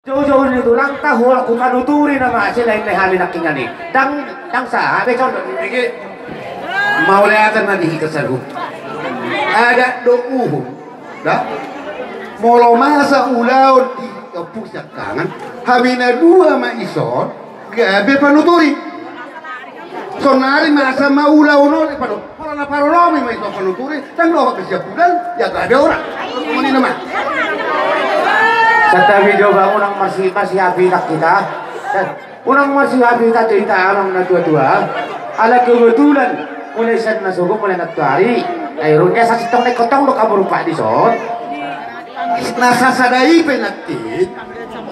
Jauh-jauh itu lang tahu aku panuturi nama sila ini hari nakingan ni. Dang sa, betul ini mau lehatan nanti kesaru. Ada doa, dah. Molo masa ulau di pusat kangen, habina dua ma ison, gabe panuturi. Sonari masa ma ulau no le panu. Kalau na parolomi ma ito panuturi, tang lo kasi bulan ya gabe orang. Mani nama. Sata video bangun orang masih habitat kita, orang masih habitat cerita orang na dua-dua, ala kebetulan mulai set nasugo mulai natuari, airnya sa sitong na kotong lo kabur pak di son, nasa sadai penakti,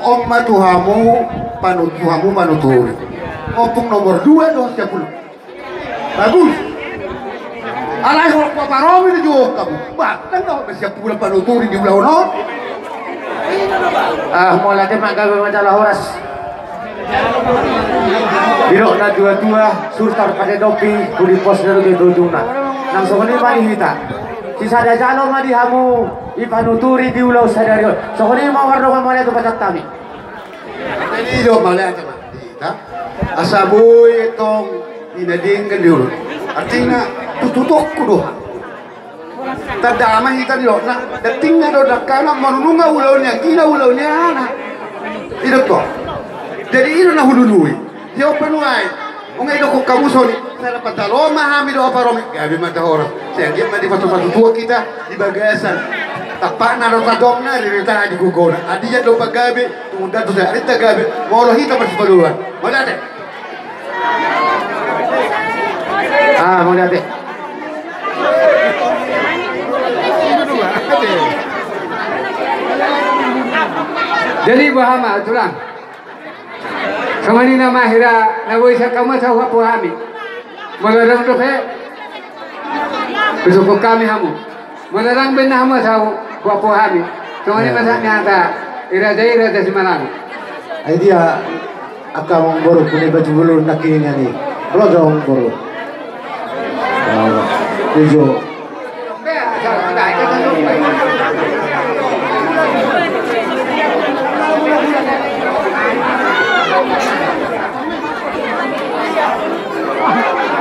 om matuhamu panuturi, opung nomor 2 dong 10, bagus. Alay kalau paparomi itu juga kamu, batang dong siap bulan panuturi di ulau no. Mulai dia magagawa masalah oras. Biro na dua-dua surtar pada dopi kuli pos dari dojuna. Nang sokoni mari hita. Sisa ada jalo mari hamu ipanuturi di ulau sadari. Sokoni mau warno mari itu pacat tami. Ini do mali aja hita. Asaboy itong inadinggan diulo. Artinya tututok kudo. Tadama hita di lona, dating na do dakana manununga ulaunya, kina ulaunya ana. Ito to. Jadi ito na hulului. Di openuai. Ungai do ko kamusoni, sara pataloma hami do aparomi. Gabi mata horas. Sengge mati patu-patu tua kita di bagasan. Tapak na do tadomna di rita di gugona. Adiya do pagabe, tunda to sa rita gabe. Molo hita pasipaluan. Modate. Modate. Jadi bahama tulang. Kamani nama hira na boy sa kama sa hapo hami. Malarang to fe. Besok kami hamu. Malarang ben nama sa hapo hami. Kamani masa nyata ira si malang. Idea akam boru kuni baju bulu nakinya ni. Rodong boru. Tujuh.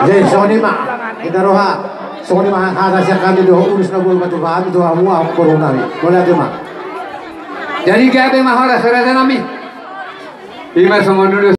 Jadi sonima kita roha sonima ada siapa kami doa urus nabul batu bahan itu amu aku corona ni boleh ada mak. Jadi gabe mahora serada nami. Ima semua dulu.